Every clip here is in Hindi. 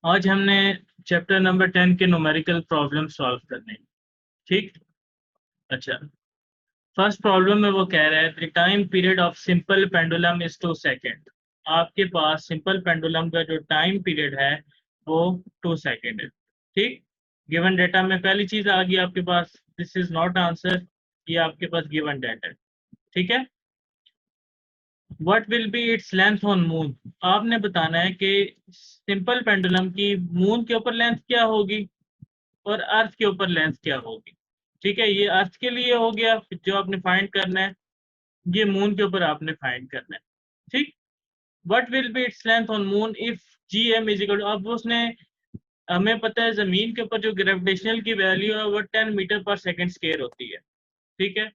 आज हमने चैप्टर नंबर 10 के न्यूमेरिकल प्रॉब्लम सॉल्व करने हैं। ठीक। अच्छा, फर्स्ट प्रॉब्लम में वो कह रहा है the time period of simple pendulum is 2 second. आपके पास सिंपल पेंडुलम का जो टाइम पीरियड है वो 2 सेकेंड है। ठीक। गिवन डेटा में पहली चीज आ गई आपके पास, दिस इज नॉट आंसर, ये आपके पास गिवन डेटा है। ठीक है। What will be its length on moon, आपने बताना है कि सिंपल पेंडुलम की मून के ऊपर लेंथ क्या होगी और अर्थ के ऊपर लेंथ क्या होगी। ठीक है, ये अर्थ के लिए हो गया जो आपने फाइंड करना है, ये मून के ऊपर आपने फाइंड करना है। ठीक। What will be its length on moon if G M is equal, अब उसने, हमें पता है जमीन के ऊपर जो ग्रेविटेशनल की वैल्यू है वो 10 मीटर पर सेकंड स्क्वायर होती है। ठीक है।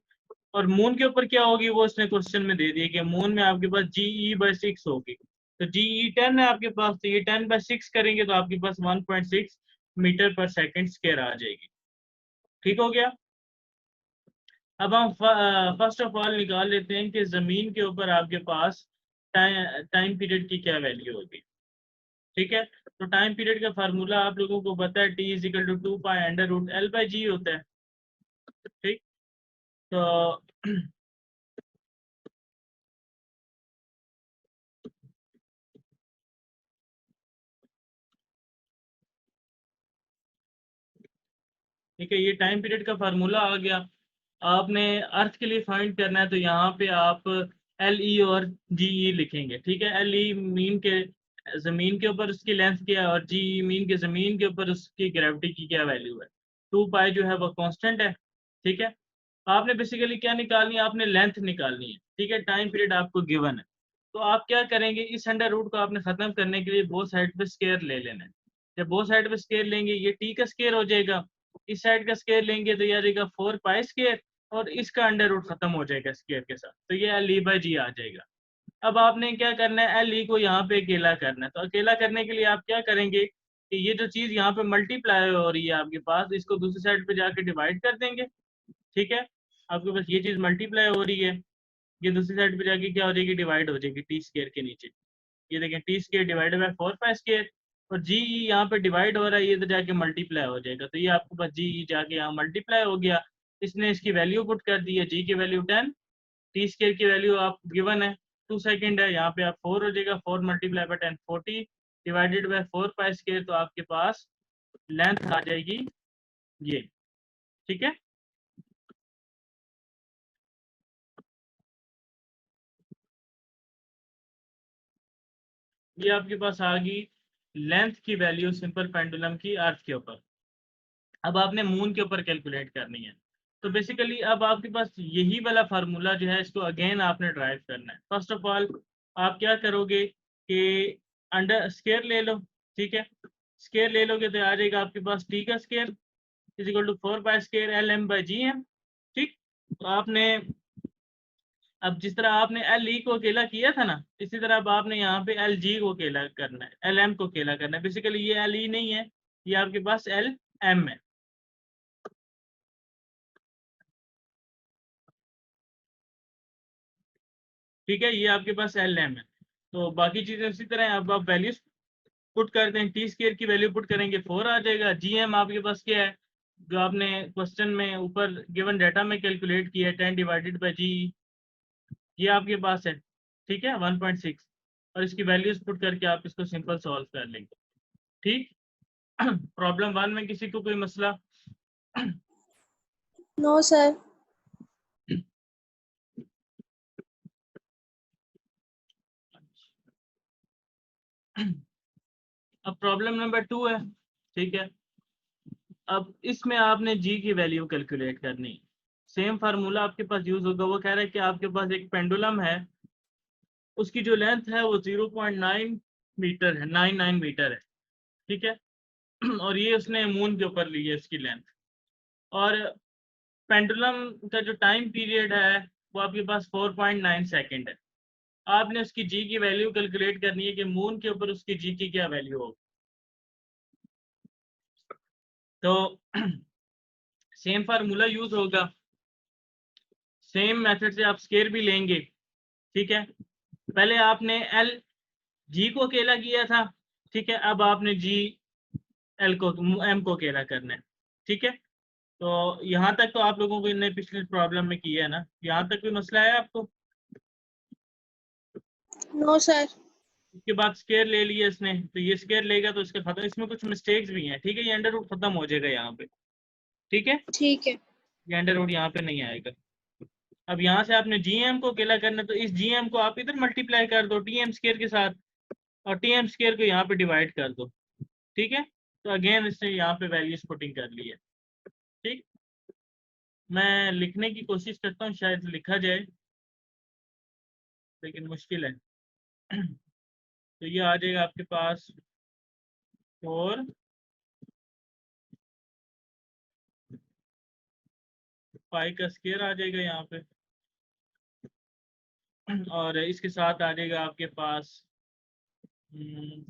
और मून के ऊपर क्या होगी वो उसने क्वेश्चन में दे दिया कि मून में आपके पास GE/6 होगी। तो GE 10 है आपके पास, तो ये 10/6 करेंगे तो आपके पास 1.6 मीटर पर सेकंड स्क्वायर आ जाएगी। ठीक हो गया। अब हम फर्स्ट ऑफ ऑल निकाल लेते हैं कि जमीन के ऊपर आपके पास टाइम पीरियड की क्या वैल्यू होगी। ठीक है। तो टाइम पीरियड का फार्मूला आप लोगों को पता है, T = 2π√L/G होता है। ठीक। तो ठीक है, ये टाइम पीरियड का फार्मूला आ गया। आपने अर्थ के लिए फाइंड करना है तो यहाँ पे आप LE और GE लिखेंगे। ठीक है, LE मीन के जमीन के ऊपर उसकी लेंथ क्या है और GE मीन के जमीन के ऊपर उसकी ग्रेविटी की क्या वैल्यू है। 2π जो है वो कांस्टेंट है। ठीक है। आपने बेसिकली क्या निकालनी है, आपने लेंथ निकालनी है। ठीक है, टाइम पीरियड आपको गिवन है, तो आप क्या करेंगे, इस अंडर रूट को आपने खत्म करने के लिए बोथ साइड पे स्केयर ले लेना है। जब बोथ साइड पे स्केयर लेंगे ये T का स्केयर हो जाएगा, इस साइड का स्केयर लेंगे तो ये आ जाएगा 4π² और इसका अंडर रूट खत्म हो जाएगा स्केयर के साथ, तो ये LE/G आ जाएगा। अब आपने क्या करना है, LE को यहाँ पे अकेला करना है, तो अकेला करने के लिए आप क्या करेंगे कि ये जो चीज यहाँ पे मल्टीप्लाई हो रही है आपके पास, इसको दूसरी साइड पे जाके डिवाइड कर देंगे। ठीक है, आपके पास ये चीज मल्टीप्लाई हो रही है, ये दूसरी साइड पे जाके क्या हो जाएगी, डिवाइड हो जाएगी T² के नीचे। ये देखें T² डिवाइडेड बाय 4π² और जी यहाँ पे डिवाइड हो रहा है, ये तो जाके मल्टीप्लाई हो जाएगा, तो ये आपके पास जी जाके यहाँ मल्टीप्लाई हो गया। इसने इसकी वैल्यू पुट कर दी है, जी की वैल्यू 10, T² की वैल्यू आप गिवन है 2 सेकेंड है, यहाँ पे आप 4 हो जाएगा, 4 मल्टीप्लाई बाय 10 40 डिवाइडेड बाय 4π², तो आपके पास लेंथ आ जाएगी ये। ठीक है। ये आपके पास आ गई लेंथ की वैल्यू सिंपल पेंडुलम की अर्थ के ऊपर। अब आपने मून के ऊपर कैलकुलेट करनी है, तो बेसिकली अब आपके पास यही वाला फार्मूला जो है इसको अगेन आपने ड्राइव करना है। फर्स्ट ऑफ ऑल आप क्या करोगे कि अंडर स्केयर ले लो। ठीक है, स्केयर ले लोगे तो आ जाएगा आपके पास T का स्केयर = 4π² LM/GM। ठीक। तो आपने, अब जिस तरह आपने LE को अकेला किया था ना, इसी तरह अब आपने यहाँ पे LG को अकेला करना है, LM को अकेला करना है। बेसिकली ये LE नहीं है, ये आपके पास LM है। ठीक है, ये आपके पास LM है। तो बाकी चीजें उसी तरह हैं। अब आप वैल्यूज पुट करते हैं, T² की वैल्यू पुट करेंगे 4 आ जाएगा। GM आपके पास क्या है, जो आपने क्वेश्चन में ऊपर गिवन डाटा में कैलकुलेट किया है, 10/G, ये आपके पास है। ठीक है, 1.6, और इसकी वैल्यूज पुट करके आप इसको सिंपल सॉल्व कर लेंगे। ठीक। प्रॉब्लम 1 में किसी को कोई मसला? No sir. अब प्रॉब्लम नंबर 2 है। ठीक है, अब इसमें आपने जी की वैल्यू कैलकुलेट करनी है। सेम फार्मूला आपके पास यूज होगा। वो कह रहा है कि आपके पास एक पेंडुलम है, उसकी जो लेंथ है वो 0.9 मीटर है, 99 मीटर है। ठीक है। और ये उसने मून के ऊपर ली है इसकी लेंथ, और पेंडुलम का जो टाइम पीरियड है वो आपके पास 4.9 सेकेंड है। आपने उसकी जी की वैल्यू कैलकुलेट करनी है कि मून के ऊपर उसकी जी की क्या वैल्यू होगी। तो सेम फार्मूला यूज होगा, सेम मेथड से आप स्केयर भी लेंगे। ठीक है, पहले आपने एल जी को अकेला किया था। ठीक है, अब आपने जी एल को एम को अकेला करना है। ठीक है, तो यहाँ तक तो आप लोगों को इन्हें पिछले प्रॉब्लम में किया है ना, यहाँ तक कोई मसला है आपको? No sir. उसके बाद स्केयर ले लिया इसने, तो ये स्केयर लेगा तो इसके खत्म, इसमें कुछ मिस्टेक्स भी हैं। ठीक है, ये अंडर रूट खत्म हो जाएगा यहाँ पे। ठीक है, ठीक है। ये अंडर रूट यहाँ पे नहीं आएगा। अब यहाँ से आपने जीएम को अकेला करना है, तो इस जीएम को आप इधर मल्टीप्लाई कर दो टीएम स्केयर के साथ, और टीएम स्केयर को यहाँ पे डिवाइड कर दो। ठीक है, तो अगेन इसने यहाँ पे वैल्यूज पुटिंग कर ली है। ठीक, मैं लिखने की कोशिश करता हूँ, शायद लिखा जाए, लेकिन मुश्किल है। तो ये आ जाएगा आपके पास 4 पाई का स्केयर आ जाएगा यहाँ पे, और इसके साथ आ जाएगा आपके पास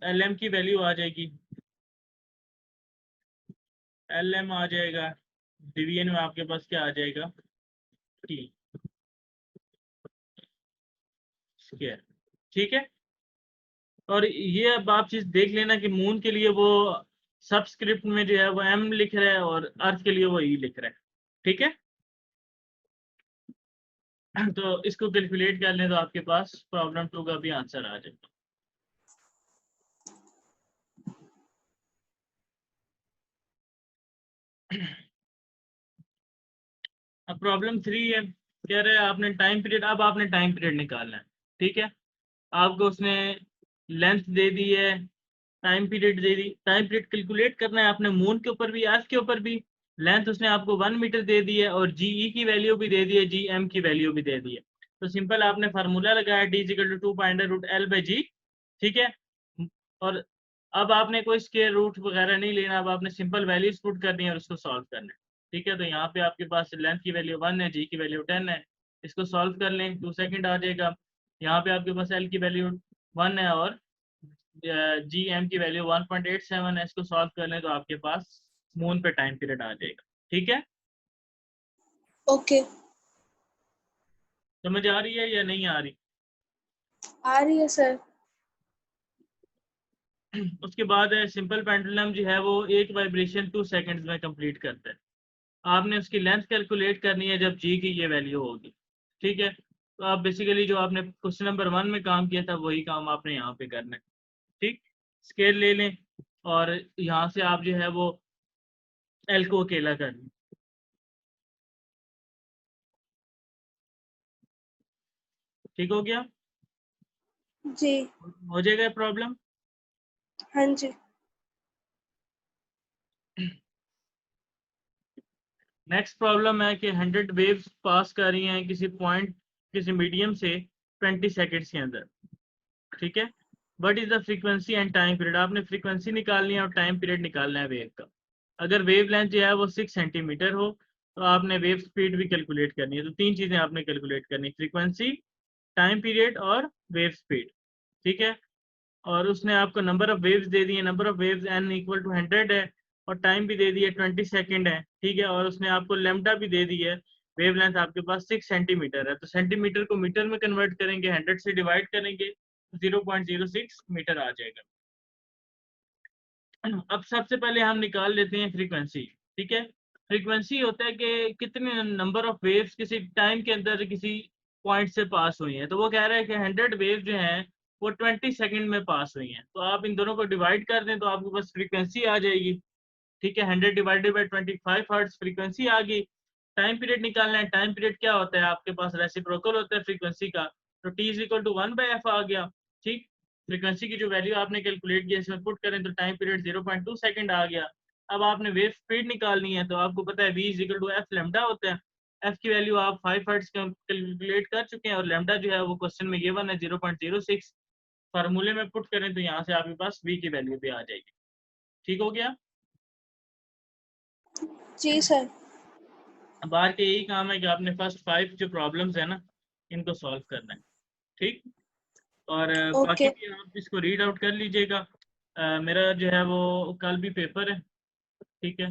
एल एम की वैल्यू आ जाएगी, एल एम आ जाएगा, डिवीजन में आपके पास क्या आ जाएगा, टी स्केयर। ठीक है, और ये अब आप चीज देख लेना कि मून के लिए वो सबस्क्रिप्ट में जो है वो एम लिख रहा है, और अर्थ के लिए वो ई लिख रहा है। ठीक है, तो इसको कैलकुलेट कर लें तो आपके पास प्रॉब्लम 2 का भी आंसर आ जाएगा। अब प्रॉब्लम 3 है, कह रहे हैं आपने टाइम पीरियड, अब आपने टाइम पीरियड निकालना है। ठीक है, आपको उसने लेंथ दे दी है, टाइम पीरियड दे दी, टाइम पीरियड कैलकुलेट करना है आपने मून के ऊपर भी, अर्थ के ऊपर भी। लेंथ उसने आपको 1 मीटर दे दी है, और जी ई की वैल्यू भी दे दी है, जी एम की वैल्यू भी दे दी है। तो सिंपल आपने फार्मूला लगाया डी इक्वल टू 2 √L/g। ठीक है, और अब आपने कोई स्क्वायर रूट वगैरह नहीं लेना, अब आपने सिंपल वैल्यूज पुट करनी है और उसको सॉल्व करना है। ठीक है, तो यहाँ पे आपके पास लेंथ की वैल्यू 1 है, जी की वैल्यू 10 है, इसको सॉल्व कर लें 2 सेकंड आ जाएगा। यहाँ पे आपके पास एल की वैल्यू 1 है, और जी एम की वैल्यू 1.87 है, इसको सॉल्व कर लें तो आपके पास मून पे टाइम पीरियड आ जाएगा। ठीक है, ओके। समझ आ रही है या नहीं आ रही? आ रही है सर। उसके बाद सिंपल पेंडुलम जो है वो एक वाइब्रेशन 2 सेकंड्स में कंप्लीट करता है। आपने उसकी लेंथ कैलकुलेट करनी है जब जी की ये वैल्यू होगी। ठीक है, तो आप बेसिकली जो आपने क्वेश्चन नंबर 1 में काम किया था वही काम आपने यहाँ पे करना है। ठीक, स्केल ले लें, और यहाँ से आप जो है वो एल को अकेला कर लें। ठीक हो गया, जी। हो जाएगा प्रॉब्लम। हाँ जी। नेक्स्ट प्रॉब्लम है कि 100 वेव्स पास कर रही हैं किसी पॉइंट, किसी मीडियम से 20 सेकेंड्स के अंदर। ठीक है, what is the frequency and time period? आपने फ्रीक्वेंसी निकालनी है और टाइम पीरियड निकालना है वेव का। अगर वेव लेंथ जो है वो 6 सेंटीमीटर हो, तो आपने वेव स्पीड भी कैलकुलेट करनी है। तो 3 चीजें आपने कैलकुलेट करनी, फ्रीक्वेंसी, टाइम पीरियड और वेव स्पीड। ठीक है, और उसने आपको नंबर ऑफ वेव्स दे दिए, number of waves n equal to 100 है, और टाइम भी दे दिया 20 सेकेंड है। ठीक है, और उसने आपको लेमडा भी दे दी है, वेव लेंथ आपके पास 6 सेंटीमीटर है, तो सेंटीमीटर को मीटर में कन्वर्ट करेंगे, 100 से डिवाइड करेंगे, 0.06 मीटर आ जाएगा। अब सबसे पहले हम निकाल लेते हैं फ्रीक्वेंसी। ठीक है, फ्रीक्वेंसी होता है कि कितने नंबर ऑफ वेव्स किसी टाइम के अंदर किसी पॉइंट से पास हुई हैं। तो वो कह रहा है कि 100 वेव जो हैं वो 20 सेकंड में पास हुई हैं, तो आप इन दोनों को डिवाइड कर दें तो आपके पास फ्रीक्वेंसी आ जाएगी। ठीक है, 100 डिवाइडेड बाई 25 हर्ट्ज फ्रीक्वेंसी आ गई। टाइम पीरियड निकालना है, टाइम पीरियड क्या होता है, आपके पास रेसिप्रोकल होता है फ्रीक्वेंसी का, तो T is equal to 1/f आ गया। ठीक, फ्रीक्वेंसी की जो वैल्यू आपने कैलकुलेट किया इसमें पुट करें तो टाइम पीरियड 0.2 सेकंड आ गया। अब आपने वेव स्पीड निकालनी है, तो आपको पता है v is equal to F lambda होता है। एफ की वैल्यू आप 5 हर्ट्ज कैलकुलेट कर चुके हैं, और लेमडा जो है वो क्वेश्चन में गिवन है 0.06। फार्मूले में पुट करें तो यहाँ से आपके पास v की वैल्यू भी आ जाएगी। ठीक हो गया, जी सर। बाहर के यही काम है कि आपने फर्स्ट 5 जो प्रॉब्लम्स है ना इनको सॉल्व करना है। ठीक, और बाकी ओके। भी आप इसको रीड आउट कर लीजिएगा। मेरा जो है वो कल भी पेपर है। ठीक है,